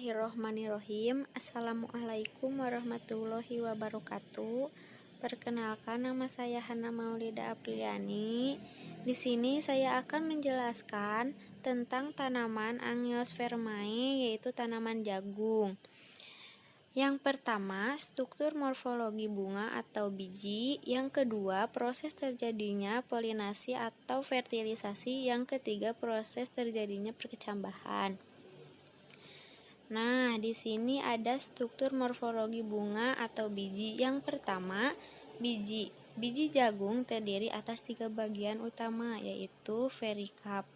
Bismillahirrohmanirrohim. Assalamualaikum warahmatullahi wabarakatuh. Perkenalkan, nama saya Hana Maulida Apriliani. Di sini saya akan menjelaskan tentang tanaman Angiospermae, yaitu tanaman jagung. Yang pertama, struktur morfologi bunga atau biji. Yang kedua, proses terjadinya polinasi atau fertilisasi. Yang ketiga, proses terjadinya perkecambahan. Nah, di sini ada struktur morfologi bunga atau biji. Yang pertama, biji. Biji jagung terdiri atas 3 bagian utama, yaitu verikap,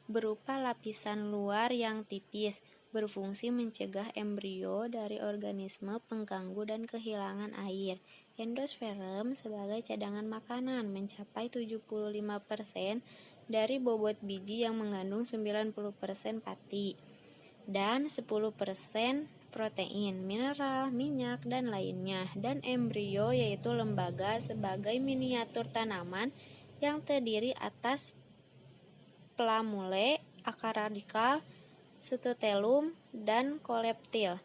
berupa lapisan luar yang tipis, berfungsi mencegah embrio dari organisme pengganggu dan kehilangan air. Endosperm sebagai cadangan makanan mencapai 75% dari bobot biji yang mengandung 90% pati dan 10% protein, mineral, minyak, dan lainnya. Dan embrio yaitu lembaga sebagai miniatur tanaman yang terdiri atas plamule, akar radikal, stotelum, dan koleptil.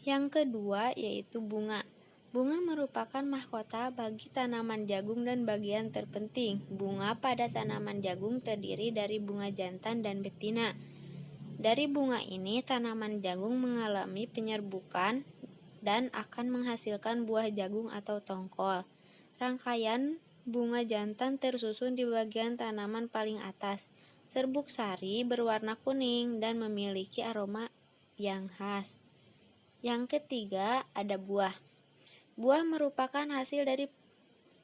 Yang kedua yaitu bunga. Bunga merupakan mahkota bagi tanaman jagung dan bagian terpenting. Bunga pada tanaman jagung terdiri dari bunga jantan dan betina. Dari bunga ini, tanaman jagung mengalami penyerbukan dan akan menghasilkan buah jagung atau tongkol. Rangkaian bunga jantan tersusun di bagian tanaman paling atas. Serbuk sari berwarna kuning dan memiliki aroma yang khas. Yang ketiga, ada buah. Buah merupakan hasil dari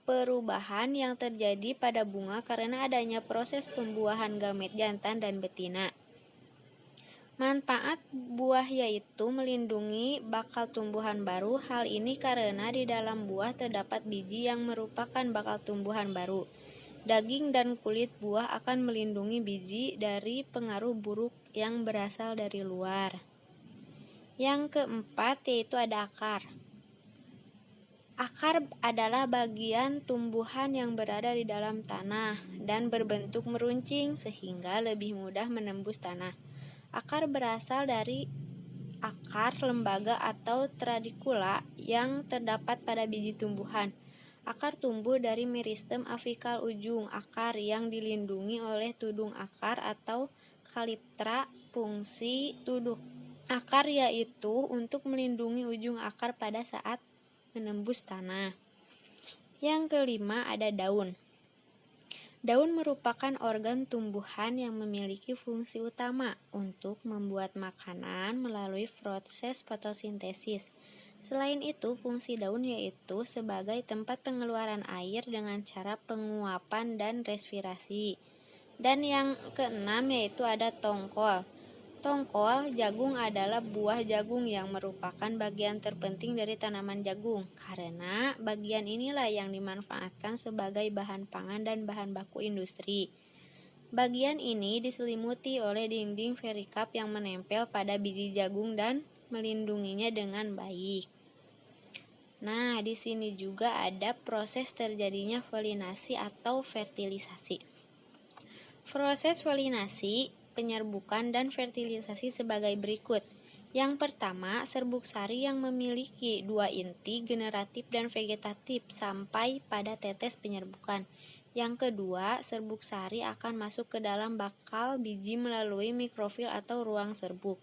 perubahan yang terjadi pada bunga karena adanya proses pembuahan gamet jantan dan betina. Manfaat buah yaitu melindungi bakal tumbuhan baru. Hal ini karena di dalam buah terdapat biji yang merupakan bakal tumbuhan baru. Daging dan kulit buah akan melindungi biji dari pengaruh buruk yang berasal dari luar. Yang keempat yaitu ada akar. Akar adalah bagian tumbuhan yang berada di dalam tanah dan berbentuk meruncing sehingga lebih mudah menembus tanah. Akar berasal dari akar lembaga atau radikula yang terdapat pada biji tumbuhan. Akar tumbuh dari meristem afikal ujung akar yang dilindungi oleh tudung akar atau kaliptra. Fungsi tudung akar yaitu untuk melindungi ujung akar pada saat menembus tanah. Yang kelima ada daun. Daun merupakan organ tumbuhan yang memiliki fungsi utama untuk membuat makanan melalui proses fotosintesis. Selain itu, fungsi daun yaitu sebagai tempat pengeluaran air dengan cara penguapan dan respirasi. Dan yang keenam yaitu ada tongkol. Tongkol jagung adalah buah jagung yang merupakan bagian terpenting dari tanaman jagung, karena bagian inilah yang dimanfaatkan sebagai bahan pangan dan bahan baku industri. Bagian ini diselimuti oleh dinding verikap yang menempel pada biji jagung dan melindunginya dengan baik. Nah, di sini juga ada proses terjadinya polinasi atau fertilisasi. Proses polinasi, penyerbukan, dan fertilisasi sebagai berikut. Yang pertama, serbuk sari yang memiliki 2 inti, generatif dan vegetatif, sampai pada tetes penyerbukan. Yang kedua, serbuk sari akan masuk ke dalam bakal biji melalui mikrofil atau ruang serbuk.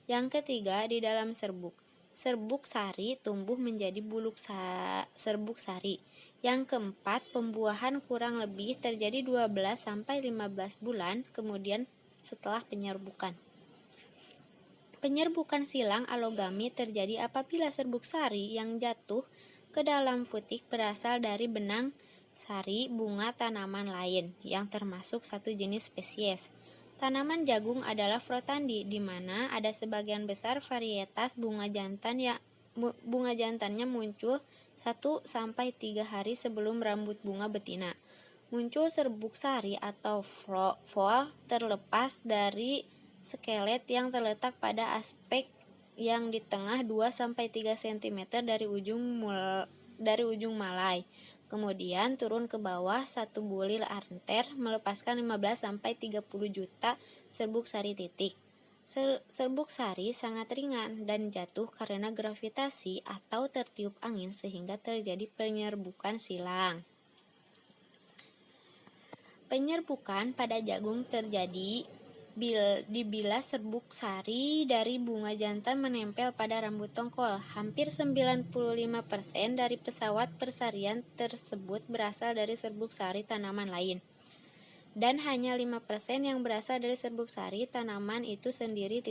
Yang ketiga, di dalam serbuk. Serbuk sari tumbuh menjadi buluk serbuk sari. Yang keempat, pembuahan kurang lebih terjadi 12-15 bulan kemudian setelah penyerbukan. Penyerbukan silang alogami terjadi apabila serbuk sari yang jatuh ke dalam putik berasal dari benang sari bunga tanaman lain yang termasuk satu jenis spesies. Tanaman jagung adalah frotandi, di mana ada sebagian besar varietas bunga jantannya muncul 1-3 hari sebelum rambut bunga betina. Muncul serbuk sari atau vol terlepas dari skelet yang terletak pada aspek yang di tengah 2-3 cm dari ujung malai. Kemudian turun ke bawah satu bulir anter melepaskan 15-30 juta serbuk sari titik. Serbuk sari sangat ringan dan jatuh karena gravitasi atau tertiup angin sehingga terjadi penyerbukan silang. Penyerbukan pada jagung terjadi bila serbuk sari dari bunga jantan menempel pada rambut tongkol. Hampir 95% dari pesawat persarian tersebut berasal dari serbuk sari tanaman lain. Dan hanya 5% yang berasal dari serbuk sari tanaman itu sendiri.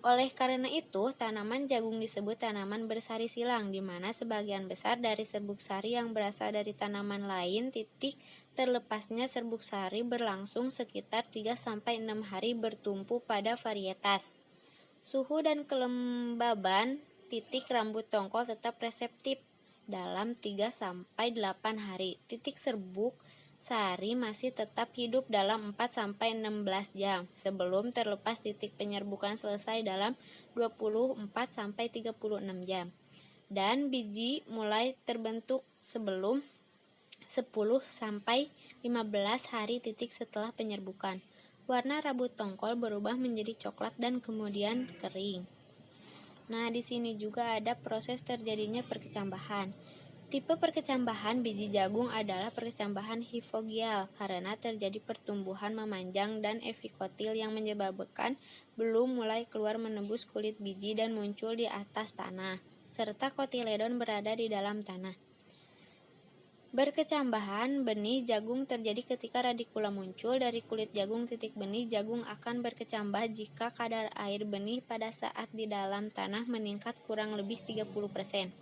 Oleh karena itu, tanaman jagung disebut tanaman bersari silang, di mana sebagian besar dari serbuk sari yang berasal dari tanaman lain. Terlepasnya serbuk sari berlangsung sekitar 3-6 hari bertumpu pada varietas. Suhu dan kelembaban rambut tongkol tetap reseptif dalam 3-8 hari. Serbuk sari masih tetap hidup dalam 4-16 jam sebelum terlepas. Penyerbukan selesai dalam 24-36 jam. Dan biji mulai terbentuk sebelum 10-15 hari setelah penyerbukan. Warna rambut tongkol berubah menjadi coklat dan kemudian kering. Nah, di sini juga ada proses terjadinya perkecambahan. Tipe perkecambahan biji jagung adalah perkecambahan hipogial karena terjadi pertumbuhan memanjang dan epikotil yang menyebabkan belum mulai keluar menembus kulit biji dan muncul di atas tanah, serta kotiledon berada di dalam tanah. Berkecambahan benih jagung terjadi ketika radikula muncul dari kulit jagung. Benih jagung akan berkecambah jika kadar air benih pada saat di dalam tanah meningkat kurang lebih 30%.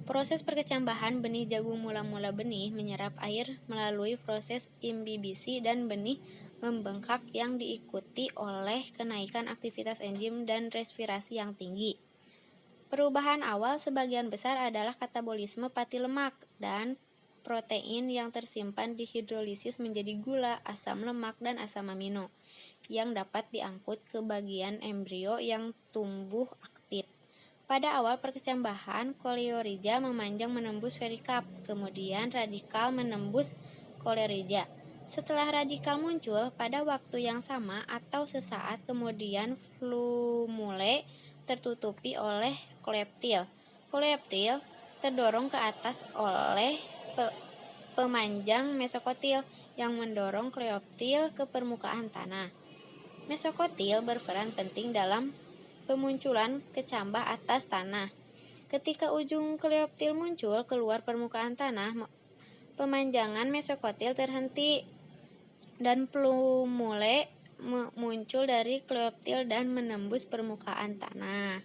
Proses perkecambahan benih jagung mula-mula benih menyerap air melalui proses imbibisi dan benih membengkak yang diikuti oleh kenaikan aktivitas enzim dan respirasi yang tinggi. Perubahan awal sebagian besar adalah katabolisme pati lemak dan protein yang tersimpan dihidrolisis menjadi gula, asam lemak, dan asam amino yang dapat diangkut ke bagian embrio yang tumbuh aktif. Pada awal perkecambahan, koleorrhizia memanjang menembus verikap, kemudian radikal menembus koleorrhizia. Setelah radikal muncul pada waktu yang sama atau sesaat kemudian, flumule tertutupi oleh koleptil. Koleptil terdorong ke atas oleh pemanjang mesokotil yang mendorong koleptil ke permukaan tanah. Mesokotil berperan penting dalam pemunculan kecambah atas tanah. Ketika ujung koleoptil muncul keluar permukaan tanah, pemanjangan mesokotil terhenti dan plumule muncul dari koleoptil dan menembus permukaan tanah.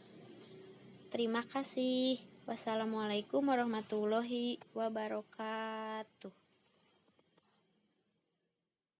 Terima kasih. Wassalamualaikum warahmatullahi wabarakatuh.